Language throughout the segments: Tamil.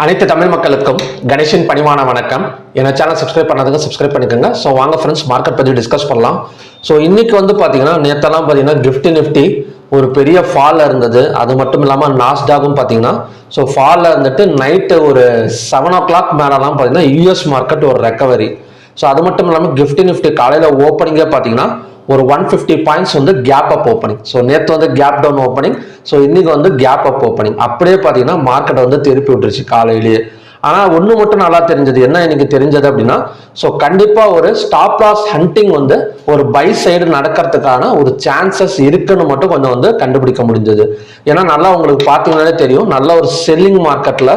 அனைத்து தமிழ் மக்களுக்கும் கணேஷின் பணிவான வணக்கம். என்ன சேனல் சப்ஸ்கிரைப் பண்ணாதவங்க சப்ஸ்கிரைப் பண்ணிக்கோங்க. ஸோ வாங்க ஃப்ரெண்ட்ஸ், மார்க்கெட் பற்றி டிஸ்கஸ் பண்ணலாம். ஸோ இன்னைக்கு பார்த்தீங்கன்னா நேற்றெல்லாம் பார்த்தீங்கன்னா நிஃப்டி ஒரு பெரிய ஃபாலில் இருந்தது. அது மட்டும் இல்லாமல் நாஸ்டாகும் பார்த்தீங்கன்னா ஸோ ஃபாலில் இருந்துட்டு நைட்டு ஒரு 7 o'clock மேலெலாம் பார்த்தீங்கன்னா யூஎஸ் மார்க்கெட் ஒரு ரெக்கவரி. ஸோ அது மட்டும் இல்லாமல் நிஃப்டி காலையில் ஓப்பனிங்கே பார்த்தீங்கன்னா ஒரு 150 points gap up opening. So நேற்று கேப் டவுன் ஓப்பனிங். ஸோ இன்னைக்கு கேப் அப் ஓப்பனிங். அப்படியே பார்த்தீங்கன்னா மார்க்கெட் திருப்பி விட்டுருச்சு காலையிலேயே. ஆனால் ஒன்று மட்டும் நல்லா தெரிஞ்சது, என்ன எனக்கு தெரிஞ்சது அப்படின்னா, ஸோ கண்டிப்பாக ஒரு ஸ்டாப் லாஸ் ஹண்டிங் ஒரு பை சைடு நடக்கிறதுக்கான ஒரு சான்சஸ் இருக்குன்னு மட்டும் கொஞ்சம் கண்டுபிடிக்க முடிஞ்சது. ஏன்னா நல்லா உங்களுக்கு பார்த்தீங்கன்னாலே தெரியும், நல்ல ஒரு செல்லிங் மார்க்கெட்டில்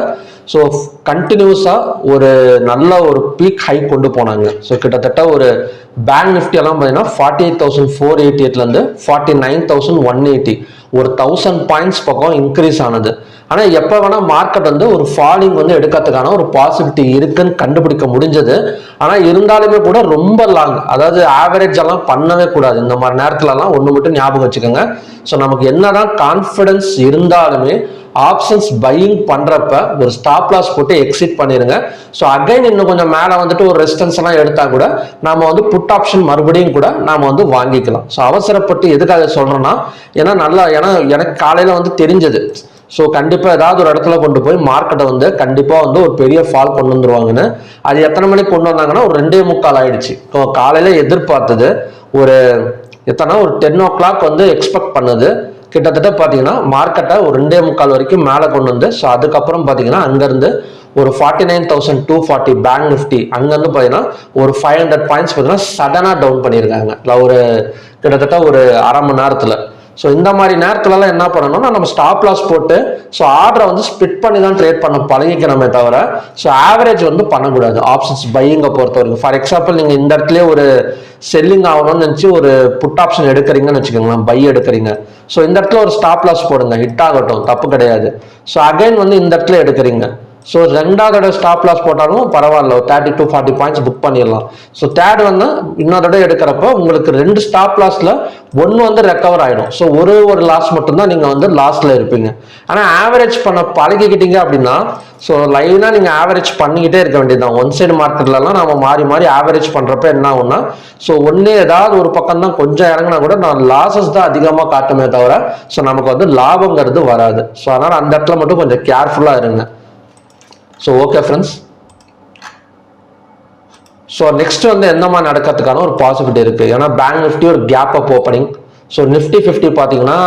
ஸோ கண்டினியூஸாக ஒரு நல்ல ஒரு பீக் ஹை கொண்டு போனாங்க. ஸோ கிட்டத்தட்ட ஒரு பேங்க் நிஃப்டி எல்லாம் பார்த்தீங்கன்னா 48,488 49,180 ஒரு 1000 பாயிண்ட்ஸ் பக்கம் இன்க்ரீஸ் ஆனது. ஆனால் எப்போ வேணால் மார்க்கெட் ஒரு ஃபாலிங் எடுக்கிறதுக்கான ஒரு பாசிபிலிட்டி இருக்குன்னு கண்டுபிடிக்க முடிஞ்சது. ஆனால் இருந்தாலுமே கூட ரொம்ப லாங், அதாவது ஆவரேஜ் எல்லாம் பண்ணவே கூடாது இந்த மாதிரி நேரத்துலலாம். ஒன்று மட்டும் ஞாபகம் வச்சுக்கோங்க. ஸோ நமக்கு என்னதான் கான்ஃபிடன்ஸ் இருந்தாலுமே ஆப்ஷன்ஸ் பையிங் பண்றப்ப ஒரு ஸ்டாப் லாஸ் போட்டு எக்ஸிட் பண்ணிருங்க. ஸோ அகைன் இன்னும் கொஞ்சம் மேலே ஒரு ரெசிஸ்டன்ஸ் எல்லாம் எடுத்தா கூட நாம புட் ஆப்ஷன் மறுபடியும் கூட நாம வாங்கிக்கலாம். ஸோ அவசரப்பட்டு எதுக்காக சொல்றேன்னா, ஏன்னா எனக்கு காலையில தெரிஞ்சது. ஸோ கண்டிப்பாக ஏதாவது ஒரு இடத்துல கொண்டு போய் மார்க்கெட்டை கண்டிப்பாக ஒரு பெரிய ஃபால் கொண்டு வந்துருவாங்கன்னு. அது எத்தனை மணிக்கு கொண்டு வந்தாங்கன்னா ஒரு 2:45 ஆயிடுச்சு. காலையில எதிர்பார்த்தது ஒரு ஒரு 10 o'clock எக்ஸ்பெக்ட் பண்ணுது. கிட்டத்தட்ட பார்த்தீங்கன்னா மார்க்கெட்டை ஒரு 2:45 வரைக்கும் மேலே கொண்டு வந்து, ஸோ அதுக்கப்புறம் பார்த்தீங்கன்னா அங்கேருந்து ஒரு 49,240 பேங்க் நிஃப்டி அங்கேருந்து பார்த்தீங்கன்னா ஒரு 500 பாயிண்ட்ஸ் பார்த்தீங்கன்னா சடனாக டவுன் பண்ணியிருக்காங்க ஒரு கிட்டத்தட்ட ஒரு அரை மணி நேரத்தில். ஸோ இந்த மாதிரி நேரத்துலலாம் என்ன பண்ணணும்னா, நம்ம ஸ்டாப் லாஸ் போட்டு ஸோ ஆர்டரை ஸ்பிட் பண்ணி தான் ட்ரேட் பண்ண பழகிக்கணுமே தவிர ஸோ ஆவரேஜ் பண்ணக்கூடாது ஆப்ஷன்ஸ் பையிங்கை பொறுத்த வரைக்கும். ஃபார் எக்ஸாம்பிள் நீங்கள் இந்த இடத்துல ஒரு செல்லிங் ஆகணும்னு நினச்சி ஒரு புட் ஆப்ஷன் எடுக்கிறீங்கன்னு வச்சுக்கோங்களேன், பை எடுக்கிறீங்க. ஸோ இந்த இடத்துல ஒரு ஸ்டாப் லாஸ் போடுங்க, ஹிட் ஆகட்டும், தப்பு கிடையாது. ஸோ அகைன் இந்த இடத்துல எடுக்கிறீங்க. ஸோ ரெண்டாவது ஸ்டாப் லாஸ் போட்டாலும் பரவாயில்ல, 30 to 40 பாயிண்ட்ஸ் புக் பண்ணிடலாம். ஸோ தேர்ட் இன்னொரு தடவை எடுக்கிறப்ப உங்களுக்கு 2 ஸ்டாப் லாஸ்ல ஒன்று ரெக்கவர் ஆயிடும். ஸோ ஒரு லாஸ் மட்டும்தான் நீங்க லாஸ்ல இருப்பீங்க. ஆனால் ஆவரேஜ் பண்ண பழகிக்கிட்டீங்க அப்படின்னா ஸோ லைனா நீங்க ஆவரேஜ் பண்ணிக்கிட்டே இருக்க வேண்டியதுதான். ஒன் சைடு மார்க்கெட்லாம் நம்ம மாறி மாறி ஆவரேஜ் பண்றப்ப என்ன ஆகும்னா, ஸோ ஒன்னே ஏதாவது ஒரு பக்கம் தான் கொஞ்சம் இறங்கினா கூட நான் லாசஸ் தான் அதிகமாக காட்டுமே தவிர ஸோ நமக்கு லாபங்கிறது வராது. ஸோ அதனால அந்த இடத்துல மட்டும் கொஞ்சம் கேர்ஃபுல்லா இருங்க. So okay friends, so next எந்த மாதிரி நடக்கிறதுக்கான ஒரு பாசிபிலிட்டி இருக்கு. ஏன்னா பேங்க் நிஃப்டி ஒரு gap up opening. So Nifty 50 பார்த்தீங்கன்னா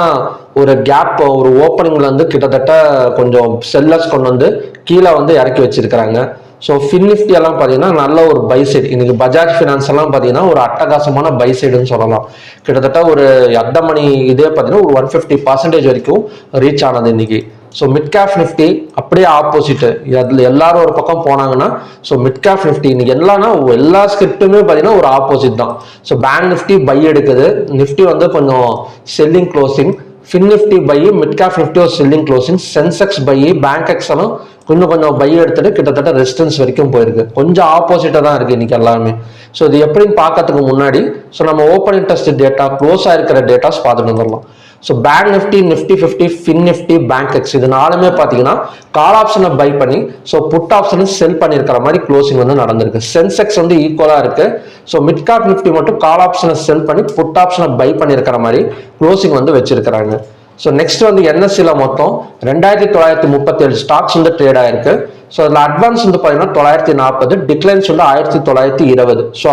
ஒரு கேப் ஒரு ஓப்பனிங்ல கிட்டத்தட்ட கொஞ்சம் செல்லர்ஸ் கொண்டு கீழே இறக்கி வச்சிருக்கிறாங்க. ஸோ நிஃப்டி எல்லாம் பார்த்தீங்கன்னா நல்ல ஒரு பை சைடு. இன்னைக்கு பஜாஜ் ஃபினான்ஸ் எல்லாம் பார்த்தீங்கன்னா ஒரு அட்டகாசமான பை சைடுன்னு சொல்லலாம். கிட்டத்தட்ட ஒரு அர்த்தமணி இதே பார்த்தீங்கன்னா ஒரு 150% வரைக்கும் ரீச் ஆனது இன்னைக்கு. ஸோ மிட் கேப் நிஃப்டி அப்படியே ஆப்போசிட். அதில் எல்லாரும் ஒரு பக்கம் போனாங்கன்னா ஸோ மிட் கேப் நிஃப்டி இன்னைக்கு எல்லா ஸ்கிரிப்டுமே பார்த்தீங்கன்னா ஒரு ஆப்போசிட் தான். ஸோ பேங்க் நிஃப்டி பை எடுக்குது, நிஃப்டி கொஞ்சம் selling closing. Nifty buy, mid cap Nifty ஒரு selling closing. Sensex buy, bank எக்ஸலும் கொஞ்சம் பை எடுத்துட்டு கிட்டத்தட்ட ரெசிஸ்டன்ஸ் வரைக்கும் போயிருக்கு. கொஞ்சம் ஆப்போசிட்டாக தான் இருக்கு இன்னைக்கு எல்லாமே. ஸோ இது எப்படின்னு பார்க்கறதுக்கு முன்னாடி ஸோ நம்ம ஓப்பன் இன்ட்ரெஸ்ட் டேட்டா, க்ளோஸ் ஆயிருக்கிற டேட்டாஸ் பார்த்துட்டு வந்துடலாம். So bank Nifty, Nifty 50, Nifty, Bankex இது நாலுமே பார்த்தீங்கன்னா கால் ஆப்ஷனை பை பண்ணி ஸோ புட் ஆப்ஷனை செல் பண்ணியிருக்கிற மாதிரி க்ளோசிங் நடந்திருக்கு. சென்செக்ஸ் ஈக்குவலாக இருக்கு. ஸோ மிட் கேப் நிஃப்டி மட்டும் கால் ஆப்ஷனை செல் பண்ணி புட் ஆப்ஷனை பை பண்ணியிருக்கிற மாதிரி க்ளோசிங் வச்சிருக்கிறாங்க. ஸோ நெக்ஸ்ட் என்எஸ்சியில் மொத்தம் 2937 ஸ்டாக்ஸ் ட்ரேட் ஆயிருக்கு. ஸோ அதில் அட்வான்ஸ் பார்த்தீங்கன்னா 940, டிக்ளைன்ஸ் 1920. ஸோ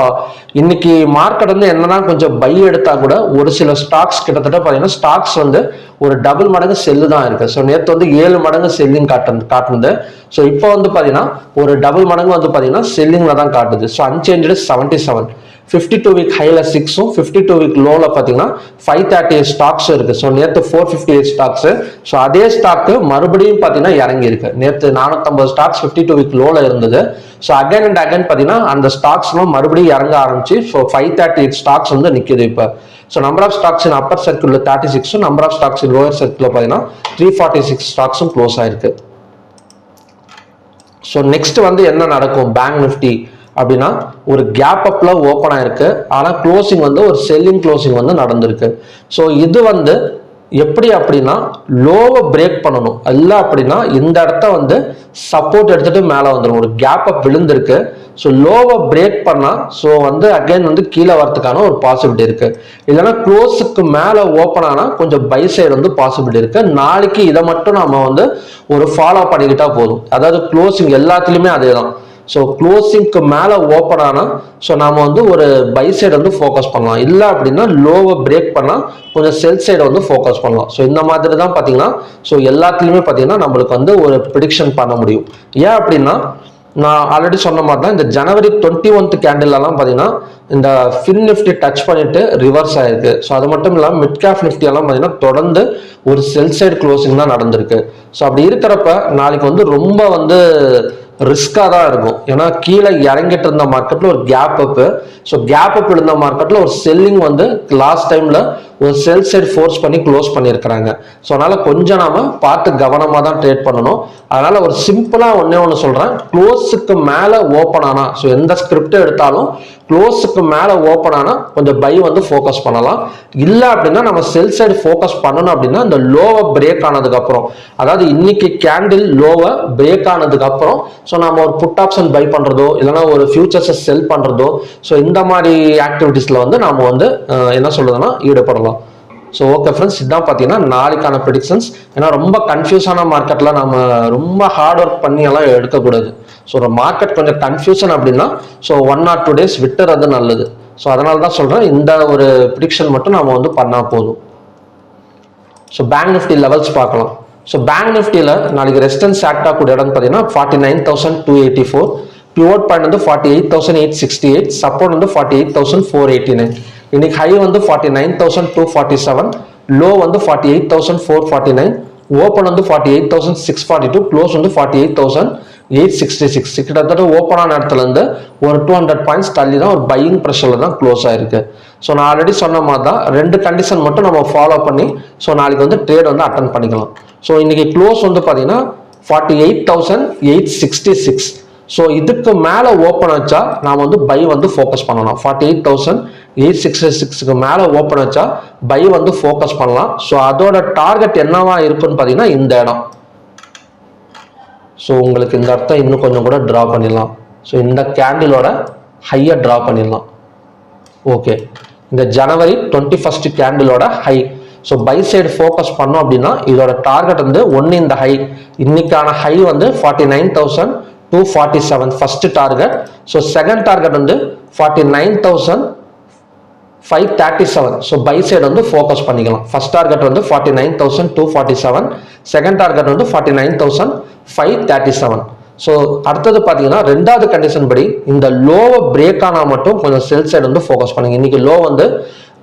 இன்னைக்கு மார்க்கெட் என்னன்னா கொஞ்சம் பை எடுத்தா கூட ஒரு சில ஸ்டாக்ஸ் கிட்டத்தட்ட பார்த்தீங்கன்னா ஸ்டாக்ஸ் ஒரு டபுள் மடங்கு செல்லு தான் இருக்கு. ஸோ நேற்று 7 மடங்கு செல்லிங் காட்டுனது. ஸோ இப்போ பார்த்தீங்கன்னா ஒரு டபுள் மடங்கு பார்த்தீங்கன்னா செல்லிங்ல தான் காட்டுது. ஸோ அன்சேஞ்சு 77, 52 வீக் ஹைல 6, 52 வீக் லோல பார்த்தீங்கன்னா 538 ஸ்டாக்ஸ் இருக்கு. ஸோ நேற்று 458 ஸ்டாக்ஸ். ஸோ அதே ஸ்டாக் மறுபடியும் பார்த்தீங்கன்னா இறங்கி இருக்கு. நேற்று 450 ஸ்டாக்ஸ் 52 வீக் லோல இருந்தது. ஸோ அகைன் அண்ட் அகைன் பார்த்தீங்கன்னா அந்த ஸ்டாக்ஸ்லாம் மறுபடியும் இறங்க ஆரம்பிச்சு ஸோ 538 ஸ்டாக்ஸ் நிற்குது இப்போ. So number of stocks in upper circle 36, number of stocks in lower circle பார்த்தீங்கன்னா 346 ஸ்டாக்ஸும் க்ளோஸ் ஆயிருக்கு. ஸோ நெக்ஸ்ட் என்ன நடக்கும் பேங்க் நிஃப்டி அப்படின்னா, ஒரு கேப் அப்ல ஓப்பன் ஆயிருக்கு. ஆனால் க்ளோசிங் ஒரு செல்லிங் க்ளோசிங் நடந்திருக்கு. ஸோ இது எப்படி அப்படின்னா லோவை பிரேக் பண்ணணும், இல்லை அப்படின்னா இந்த இடத்த வந்து சப்போர்ட் எடுத்துட்டு மேலே வந்துடும். ஒரு கேப் அப் விழுந்திருக்கு. ஸோ லோவை பிரேக் பண்ணா ஸோ வந்து அகைன் வந்து கீழே வரதுக்கான ஒரு பாசிபிலிட்டி இருக்கு. இல்லைன்னா க்ளோஸுக்கு மேலே ஓப்பன் ஆனால் கொஞ்சம் பை சைடு வந்து பாசிபிலிட்டி இருக்கு. நாளைக்கு இதை மட்டும் நம்ம வந்து ஒரு ஃபாலோ பண்ணிக்கிட்டா போதும். அதாவது க்ளோசிங் எல்லாத்துலேயுமே அதே தான். ஸோ க்ளோசிங்க்கு மேலே ஓப்பன் ஆனால் ஸோ நம்ம வந்து ஒரு பை சைடு வந்து ஃபோக்கஸ் பண்ணலாம். இல்லை அப்படின்னா லோவை பிரேக் பண்ணால் கொஞ்சம் செல் சைடை வந்து ஃபோக்கஸ் பண்ணலாம். ஸோ இந்த மாதிரி தான் பார்த்தீங்கன்னா ஸோ எல்லாத்துலேயுமே பார்த்தீங்கன்னா நம்மளுக்கு வந்து ஒரு ப்ரிடிக்ஷன் பண்ண முடியும். ஏன் அப்படின்னா நான் ஆல்ரெடி சொன்ன மாதிரி தான் இந்த ஜனவரி 21 கேண்டில்லாம் பார்த்தீங்கன்னா இந்த ஃபின் நிஃப்டி டச் பண்ணிட்டு ரிவர்ஸ் ஆயிருக்கு. ஸோ அது மட்டும் இல்லாமல் மிட் கேப் நிஃப்டி எல்லாம் பார்த்தீங்கன்னா தொடர்ந்து ஒரு செல் சைடு க்ளோசிங் தான் நடந்திருக்கு. ஸோ அப்படி இருக்கிறப்ப நாளைக்கு வந்து ரொம்ப வந்து ரிஸ்காக தான் இருக்கும். ஏன்னா கீழே இறங்கிட்டு இருந்த மார்க்கெட்டில் ஒரு gap up. So gap up இருந்த மார்க்கெட்டில் ஒரு செல்லிங் வந்து லாஸ்ட் டைமில் ஒரு செல் சைடு ஃபோர்ஸ் பண்ணி க்ளோஸ் பண்ணியிருக்கிறாங்க. ஸோ அதனால் கொஞ்சம் நாம பார்த்து கவனமாக தான் ட்ரேட் பண்ணணும். அதனால் ஒரு சிம்பிளாக ஒன்று சொல்கிறேன், க்ளோஸுக்கு மேலே ஓப்பன் ஆனால் ஸோ எந்த ஸ்கிரிப்ட் எடுத்தாலும் க்ளோஸுக்கு மேலே ஓப்பன் ஆனால் கொஞ்சம் பை வந்து ஃபோக்கஸ் பண்ணலாம். இல்லை அப்படின்னா நம்ம செல் சைடு ஃபோக்கஸ் பண்ணணும் அப்படின்னா இந்த லோவை பிரேக் ஆனதுக்கப்புறம், அதாவது இன்னைக்கு கேண்டில் லோவை பிரேக் ஆனதுக்கப்புறம் ஸோ நம்ம ஒரு புட் ஆப்ஷன் பை பண்ணுறதோ இல்லைன்னா ஒரு ஃபியூச்சர்ஸை செல் பண்ணுறதோ ஸோ இந்த மாதிரி ஆக்டிவிட்டீஸில் வந்து நம்ம வந்து என்ன சொல்றதுன்னா ஈடுபடலாம். ஸோ ஓகே ஃப்ரெண்ட்ஸ், இதுதான் பார்த்தீங்கன்னா நாளைக்கான ப்ரெடிக்ஷன்ஸ். ஏன்னா ரொம்ப கன்ஃபியூஸான மார்க்கெட்டில் நம்ம ரொம்ப ஹார்ட் ஒர்க் பண்ணி எல்லாம் எடுக்கக்கூடாது. ஸோ ஒரு மார்க்கெட் கொஞ்சம் கன்ஃபியூஷன் அப்படின்னா ஸோ 1 or 2 days விட்டுறது நல்லது. ஸோ அதனால தான் சொல்கிறேன், இந்த ஒரு ப்ரிடிக்ஷன் மட்டும் நம்ம வந்து பண்ணால் போதும். ஸோ பேங்க் நிஃப்டி லெவல்ஸ் பார்க்கலாம். ஸோ பேங்க் நிஃப்டியில் நாளைக்கு ரெசிஸ்டன்ஸ் ஆக்ட் ஆகக்கூடிய இடம் பார்த்தீங்கன்னா 49,284, பிவோட் பாயிண்ட் வந்து 48,868, சப்போர்ட் வந்து 48,489. இன்னைக்கு ஹை வந்து 49,247, லோ வந்து 48,449, ஓப்பன் வந்து 48,642, க்ளோஸ் வந்து 48,866. கிட்டத்தட்ட ஓப்பனான இடத்துல இருந்து ஒரு 200 பாயிண்ட்ஸ் தள்ளி தான் ஒரு பையிங் ப்ரெஷர்ல தான் க்ளோஸ் ஆயிருக்கு. ஸோ நான் ஆல்ரெடி சொன்ன மாதிரி தான் 2 கண்டிஷன் மட்டும் நம்ம ஃபாலோ பண்ணி ஸோ நாளைக்கு வந்து ட்ரேட் வந்து அட்டன் பண்ணிக்கலாம். ஸோ இன்னைக்கு க்ளோஸ் வந்து பார்த்தீங்கன்னா 48,866. ஸோ இதுக்கு மேலே ஓப்பன் வச்சா நாம் வந்து பை வந்து ஃபோக்கஸ் பண்ணலாம். 48,866க்கு மேலே ஓப்பன் வச்சா பை வந்து ஃபோக்கஸ் பண்ணலாம். ஸோ அதோட டார்கெட் என்னவா இருக்குன்னு பார்த்தீங்கன்னா இந்த இடம். ஸோ உங்களுக்கு இந்த அர்த்தம் இன்னும் கொஞ்சம் கூட ட்ரா பண்ணிடலாம். ஸோ இந்த கேண்டிலோட ஹையை ட்ரா பண்ணிடலாம். ஓகே, இந்த ஜனவரி 21 கேண்டிலோட high. So buy side focus பண்ணோம் அப்படின்னா இதோட டார்கெட் வந்து ஒன்று இந்த ஹை. இன்னைக்கான ஹை வந்து 49,247 first target. So second target வந்து 49,537. ஸோ பை சைடு வந்து ஃபோக்கஸ் பண்ணிக்கலாம். ஃபர்ஸ்ட் டார்கெட் வந்து 49,247, செகண்ட் டார்கெட் வந்து 49,537. ஸோ அடுத்தது பார்த்தீங்கன்னா ரெண்டாவது கண்டிஷன் படி இந்த லோவை பிரேக் ஆனால் மட்டும் கொஞ்சம் செல் சைடு வந்து ஃபோக்கஸ் பண்ணுங்க. இன்னைக்கு லோ வந்து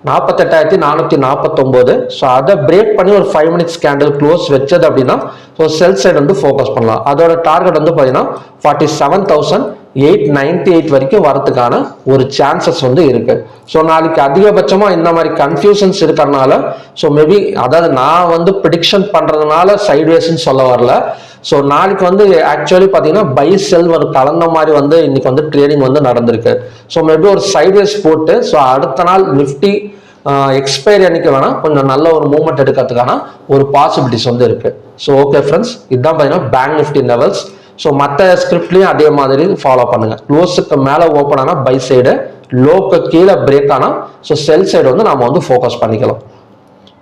48,449. ஸோ அதை பிரேக் பண்ணி ஒரு 5 minutes கேண்டில் க்ளோஸ் வச்சது அப்படின்னா ஸோ செல் சைடு வந்து ஃபோக்கஸ் பண்ணலாம். அதோட டார்கெட் வந்து பார்த்தீங்கன்னா 47,898 வரைக்கும் வரதுக்கான ஒரு சான்சஸ் வந்து இருக்கு. ஸோ நாளைக்கு அதிகபட்சமாக இந்த மாதிரி கன்ஃபியூஷன்ஸ் இருக்கிறதுனால ஸோ மேபி அதாவது நான் வந்து ப்ரிடிக்ஷன் பண்ணுறதுனால சைட்வேஸ்ன்னு சொல்ல வரல. ஸோ நாளைக்கு வந்து ஆக்சுவலி பார்த்தீங்கன்னா பை செல் ஒரு கலந்த மாதிரி வந்து இன்னைக்கு வந்து ட்ரேடிங் வந்து நடந்திருக்கு. ஸோ மேபி ஒரு சைட்வேஸ் போட்டு ஸோ அடுத்த நாள் நிஃப்டி எக்ஸ்பைரி அன்னைக்கு வேணா கொஞ்சம் நல்ல ஒரு மூவ்மெண்ட் எடுக்கிறதுக்கான ஒரு பாசிபிலிட்டிஸ் வந்து இருக்கு. ஸோ ஓகே ஃப்ரெண்ட்ஸ், இதுதான் பார்த்தீங்கன்னா பேங்க் நிஃப்டி லெவல்ஸ். ஸோ மற்ற ஸ்கிரிப்ட்லையும் அதே மாதிரி ஃபாலோ பண்ணுங்க. க்ளோஸுக்கு மேலே ஓப்பன் ஆனால் பை சைடு, லோக்கு கீழே பிரேக் ஆனால் ஸோ செல் சைடு வந்து நம்ம வந்து ஃபோக்கஸ் பண்ணிக்கலாம்.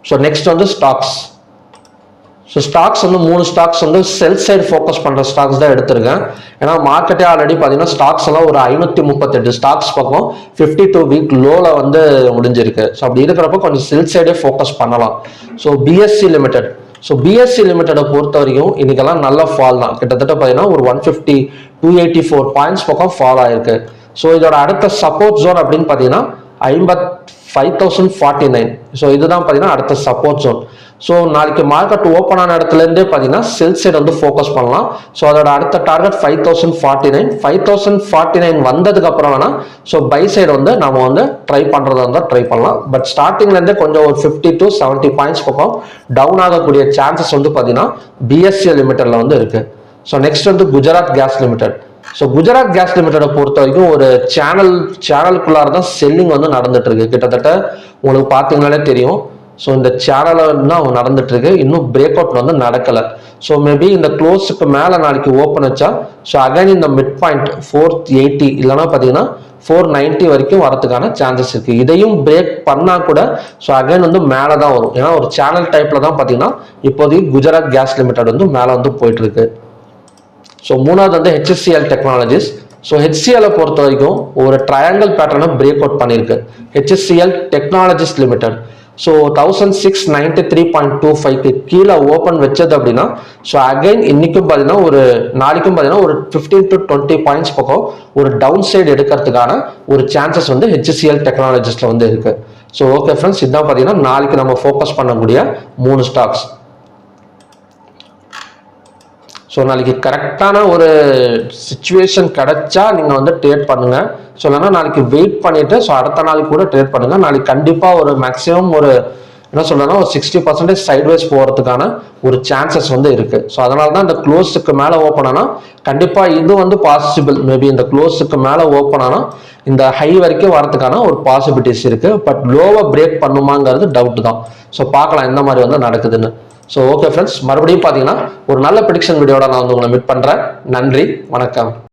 ஸோ நெக்ஸ்ட் வந்து ஸ்டாக்ஸ். ஸோ ஸ்டாக்ஸ் வந்து 3 ஸ்டாக்ஸ் வந்து செல் சைடு ஃபோக்கஸ் பண்ணுற ஸ்டாக்ஸ் தான் எடுத்திருக்கேன். ஏன்னா மார்க்கெட்டே ஆல்ரெடி பார்த்தீங்கன்னா ஸ்டாக்ஸ் எல்லாம் ஒரு 538 ஸ்டாக்ஸ் பக்கம் 52 வீக் லோவில் வந்து முடிஞ்சிருக்கு. ஸோ அப்படி இருக்கிறப்ப கொஞ்சம் செல் சைடே ஃபோக்கஸ் பண்ணலாம். So BSE limited. So BSE லிமிட்டடை பொறுத்த வரைக்கும் இன்னைக்கெல்லாம் நல்ல ஃபால் தான். கிட்டத்தட்ட பார்த்தீங்கன்னா ஒரு 150-284 பாயிண்ட்ஸ் பக்கம் ஃபால் ஆயிருக்கு. ஸோ இதோட அடுத்த சப்போர்ட் ஜோன் அப்படின்னு பார்த்தீங்கன்னா 55,049. ஸோ இதுதான் பார்த்தீங்கன்னா அடுத்த சப்போர்ட் ஜோன். ஸோ நாளைக்கு மார்க்கெட் ஓப்பன் ஆன இடத்துலேருந்தே பார்த்தீங்கன்னா செல் சைடு வந்து ஃபோக்கஸ் பண்ணலாம். ஸோ அதோட அடுத்த டார்கெட் 5,049. 5,049 வந்ததுக்கு அப்புறம் வேணா ஸோ பை சைடு வந்து நம்ம வந்து ட்ரை பண்ணுறதா இருந்தால் ட்ரை பண்ணலாம். பட் ஸ்டார்டிங்லேருந்தே கொஞ்சம் ஒரு 50-70 பாயிண்ட்ஸ் பக்கம் டவுன் ஆகக்கூடிய சான்சஸ் வந்து பார்த்தீங்கன்னா பிஎஸ்சி லிமிட்டட்ல வந்து இருக்கு. ஸோ நெக்ஸ்ட் வந்து Gujarat gas limited. So Gujarat gas லிமிட்டடை பொறுத்த வரைக்கும் ஒரு சேனலுக்குள்ளார தான் செல்லிங் வந்து நடந்துட்டு இருக்கு. கிட்டத்தட்ட உங்களுக்கு பார்த்தீங்கன்னாலே தெரியும் ஸோ இந்த சேனலில் தான் அவங்க நடந்துட்டு இருக்கு, இன்னும் பிரேக் அவுட் வந்து நடக்கலை. ஸோ மேபி இந்த க்ளோஸுக்கு மேலே நாளைக்கு ஓப்பன் வச்சா ஸோ அகைன் இந்த மிட் பாயிண்ட் 480 இல்லைன்னா பார்த்தீங்கன்னா 490 வரைக்கும் வரதுக்கான சான்சஸ் இருக்கு. இதையும் பிரேக் பண்ணா கூட ஸோ அகைன் வந்து மேலே தான் வரும். ஏன்னா ஒரு சேனல் டைப்ல தான் பார்த்தீங்கன்னா இப்போதைக்கு குஜராத் கேஸ் லிமிடெட் வந்து மேலே வந்து போயிட்டு இருக்கு. ஸோ மூணாவது வந்து HCL டெக்னாலஜிஸ். ஸோ HCL பொறுத்த வரைக்கும் ஒரு ட்ரையாங்கிள் பேட்டர்னை பிரேக் அவுட் பண்ணியிருக்கு. HCL technologies limited. ஸோ 1693.25க்கு கீழே ஓப்பன் வச்சது அப்படின்னா ஸோ அகைன் இன்னைக்கும் பார்த்தீங்கன்னா ஒரு நாளைக்கும் பார்த்தீங்கன்னா ஒரு 15 to 20 பாயிண்ட்ஸ் பக்கம் ஒரு டவுன் சைடு எடுக்கிறதுக்கான ஒரு சான்சஸ் வந்து HCL டெக்னாலஜிஸ்ல வந்து இருக்கு. ஸோ ஓகே ஃப்ரெண்ட்ஸ், இதுதான் பார்த்தீங்கன்னா நாளைக்கு நம்ம ஃபோக்கஸ் பண்ணக்கூடிய 3 ஸ்டாக்ஸ். ஸோ நாளைக்கு கரெக்டான ஒரு சுச்சுவேஷன் கிடைச்சா நீங்கள் வந்து ட்ரேட் பண்ணுங்க. ஸோ இல்லைன்னா நாளைக்கு வெயிட் பண்ணிட்டு ஸோ அடுத்த நாளைக்கு கூட ட்ரேட் பண்ணுங்க. நாளைக்கு கண்டிப்பாக ஒரு மேக்ஸிமம் ஒரு என்ன சொல்றேன்னா ஒரு 60% சைட்வேஸ் போகிறதுக்கான ஒரு சான்சஸ் வந்து இருக்கு. ஸோ அதனால தான் இந்த க்ளோஸுக்கு மேலே ஓப்பன் ஆனால் கண்டிப்பாக இது வந்து பாசிபிள். மேபி இந்த க்ளோஸுக்கு மேலே ஓப்பன் ஆனால் இந்த ஹை வரைக்கும் வரதுக்கான ஒரு பாசிபிலிட்டிஸ் இருக்கு. பட் லோவை பிரேக் பண்ணுமாங்கிறது டவுட் தான். ஸோ பார்க்கலாம் எந்த மாதிரி வந்து நடக்குதுன்னு. ஸோ ஓகே ஃப்ரெண்ட்ஸ், மறுபடியும் பார்த்தீங்கன்னா ஒரு நல்ல ப்ரெடிக்ஷன் வீடியோட நான் வந்து உங்களை மீட் பண்ணுறேன். நன்றி, வணக்கம்.